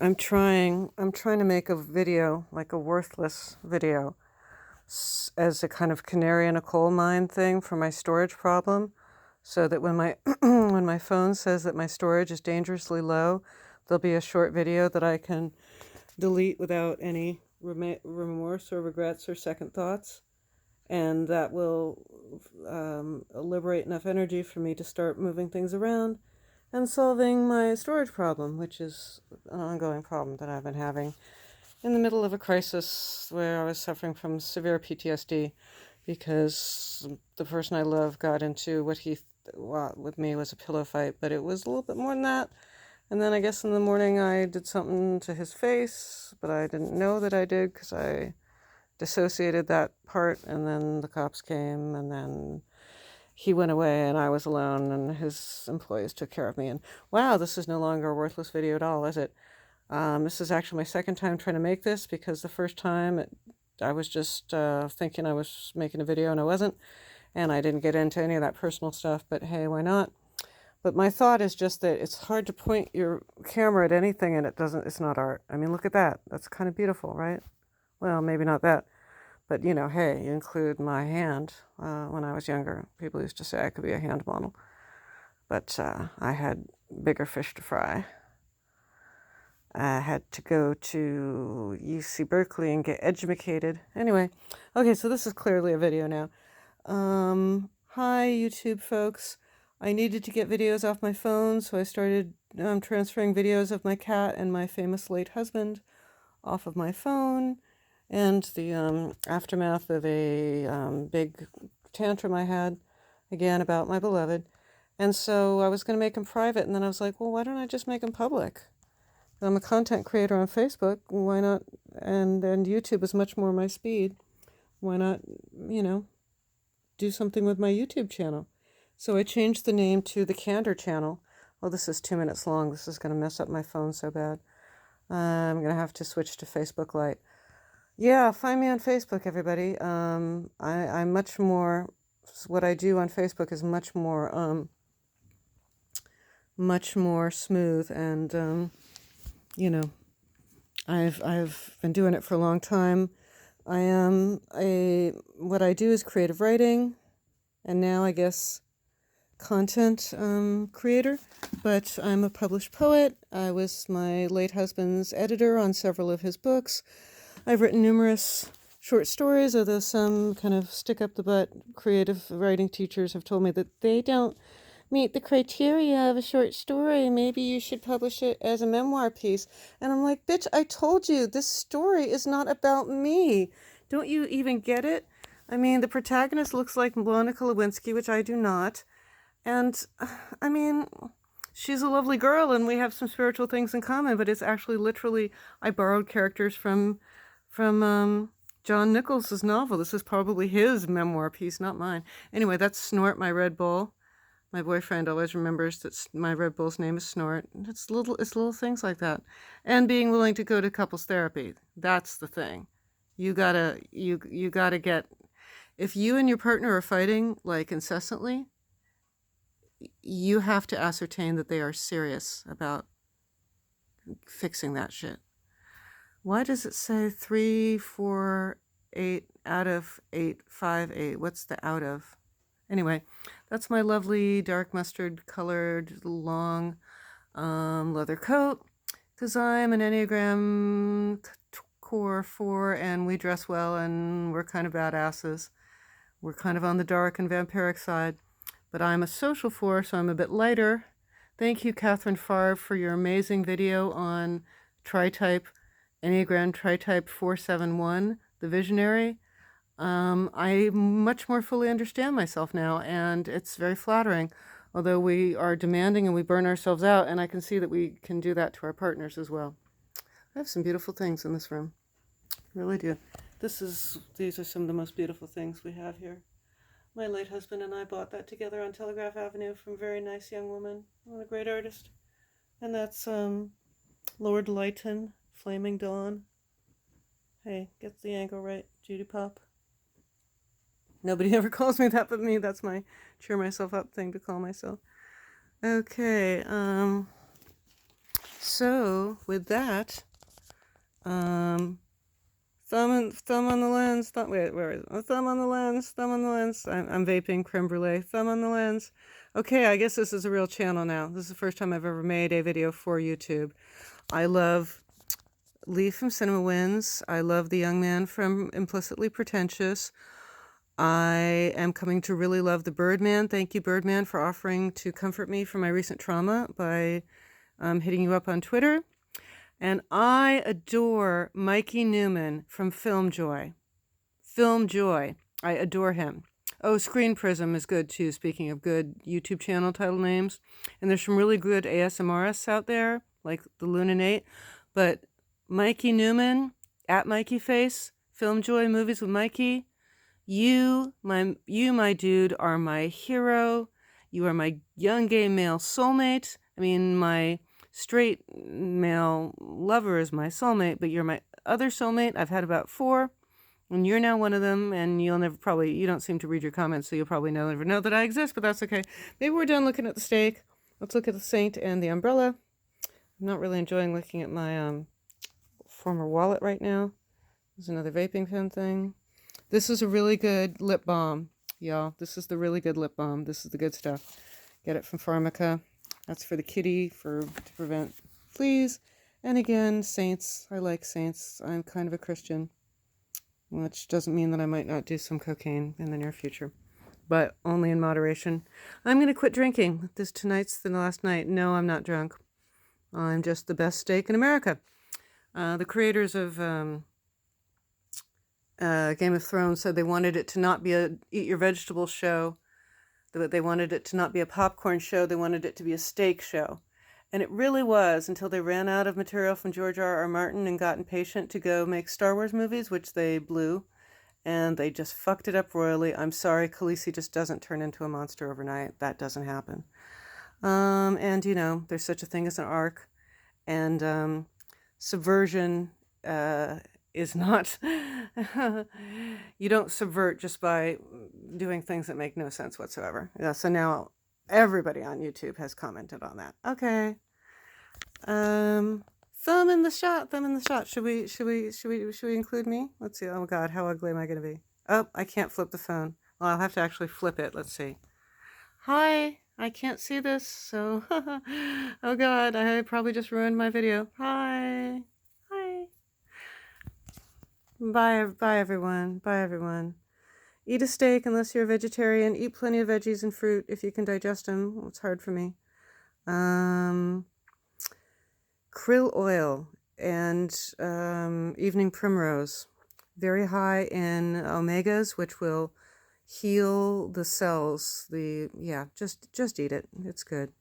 I'm trying to make a video, like a worthless video, as a kind of canary in a coal mine thing for my storage problem, so that when my when my phone says that my storage is dangerously low, there'll be a short video that I can delete without any remorse or regrets or second thoughts, and that will liberate enough energy for me to start moving things around and solving my storage problem, which is an ongoing problem that I've been having in the middle of a crisis where I was suffering from severe PTSD because the person I love got into what he thought with me was a pillow fight, but it was a little bit more than that. And then I guess in the morning I did something to his face, but I didn't know that I did because I dissociated that part, and then the cops came, and then he went away and I was alone, and his employees took care of me. And wow, this is no longer a worthless video at all, is it? This is actually my second time trying to make this, because the first time I was just thinking I was making a video and I wasn't, and I didn't get into any of that personal stuff, but hey, why not? But my thought is just that it's hard to point your camera at anything and it's not art. I mean, look at that. That's kind of beautiful, right? Well, maybe not that. But, hey, you include my hand. When I was younger, people used to say I could be a hand model. But I had bigger fish to fry. I had to go to UC Berkeley and get educated. Anyway, okay, so this is clearly a video now. Hi, YouTube folks. I needed to get videos off my phone, so I started transferring videos of my cat and my famous late husband off of my phone, and the aftermath of a big tantrum I had, again, about my beloved. And so I was going to make them private, and then I was like, well, why don't I just make them public? I'm a content creator on Facebook. Why not? And YouTube is much more my speed. Why not, do something with my YouTube channel? So I changed the name to the Candor channel. Oh, this is 2 minutes long. This is going to mess up my phone so bad. I'm going to have to switch to Facebook Lite. Yeah, find me on Facebook, everybody. I'm much more, what I do on Facebook is much more smooth, and I've been doing it for a long time. What I do is creative writing, and now I guess content creator, but I'm a published poet. I was my late husband's editor on several of his books. I've written numerous short stories, although some kind of stick-up-the-butt creative writing teachers have told me that they don't meet the criteria of a short story. Maybe you should publish it as a memoir piece. And I'm like, bitch, I told you, this story is not about me. Don't you even get it? I mean, the protagonist looks like Monica Lewinsky, which I do not. And, I mean, she's a lovely girl and we have some spiritual things in common, but it's actually literally, I borrowed characters from John Nichols' novel. This is probably his memoir piece, not mine. Anyway, that's Snort, my Red Bull. My boyfriend always remembers that my Red Bull's name is Snort. It's little things like that. And being willing to go to couples therapy. That's the thing. You gotta get, if you and your partner are fighting like incessantly, you have to ascertain that they are serious about fixing that shit. Why does it say 3, 4, 8 out of 8, 5, 8? What's the out of? Anyway, that's my lovely dark mustard colored long leather coat, because I'm an Enneagram core 4 and we dress well and we're kind of badasses. We're kind of on the dark and vampiric side, but I'm a social 4, so I'm a bit lighter. Thank you, Catherine Favre, for your amazing video on tri-type, Enneagram tri-type 471, the visionary. I much more fully understand myself now, and it's very flattering, although we are demanding and we burn ourselves out, and I can see that we can do that to our partners as well. I have some beautiful things in this room. I really do. These are some of the most beautiful things we have here. My late husband and I bought that together on Telegraph Avenue from a very nice young woman, what a great artist. And that's Lord Lytton, Flaming Dawn. Hey, get the angle right, Judy Pop. Nobody ever calls me that but me. That's my cheer myself up thing to call myself. Okay, so so with that, thumb on the lens. Wait, where is it? Oh, thumb on the lens. Thumb on the lens. I'm vaping creme brulee. Thumb on the lens. Okay, I guess this is a real channel now. This is the first time I've ever made a video for YouTube. I love Lee from Cinema Wins. I love the young man from Implicitly Pretentious. I am coming to really love the Birdman. Thank you, Birdman, for offering to comfort me from my recent trauma by hitting you up on Twitter. And I adore Mikey Newman from Film Joy. Film Joy. I adore him. Oh, Screen Prism is good too, speaking of good YouTube channel title names. And there's some really good ASMRists out there, like the Lunanate. But Mikey Newman, at Mikey Face, Film Joy Movies with Mikey, you, my dude, are my hero. You are my young gay male soulmate. I mean, my straight male lover is my soulmate, but you're my other soulmate. I've had about 4, and you're now one of them, and you don't seem to read your comments, so you'll probably never know that I exist, but that's okay. Maybe we're done looking at the steak. Let's look at the saint and the umbrella. I'm not really enjoying looking at my former wallet right now. There's another vaping pen thing. This is a really good lip balm, y'all. This is the really good lip balm. This is the good stuff. Get it from Pharmaca. That's for the kitty, to prevent fleas. And again, saints. I like saints. I'm kind of a Christian, which doesn't mean that I might not do some cocaine in the near future, but only in moderation. I'm going to quit drinking. Tonight's the last night. No, I'm not drunk. I'm just the best steak in America. The creators of Game of Thrones said they wanted it to not be a eat your vegetables show. They wanted it to not be a popcorn show. They wanted it to be a steak show. And it really was, until they ran out of material from George R.R. Martin and got impatient to go make Star Wars movies, which they blew. And they just fucked it up royally. I'm sorry, Khaleesi just doesn't turn into a monster overnight. That doesn't happen. And, there's such a thing as an arc. And subversion is not... You don't subvert just by doing things that make no sense whatsoever. Yeah, so now everybody on YouTube has commented on that. Okay. Thumb in the shot. Should we include me? Let's see. Oh God, how ugly am I going to be? Oh, I can't flip the phone. Well, I'll have to actually flip it. Let's see. Hi. I can't see this, so oh God, I probably just ruined my video. Hi. Bye everyone. Eat a steak unless you're a vegetarian. Eat plenty of veggies and fruit if you can digest them. Well, it's hard for me. Krill oil and evening primrose. Very high in omegas, which will heal the cells. Just eat it. It's good.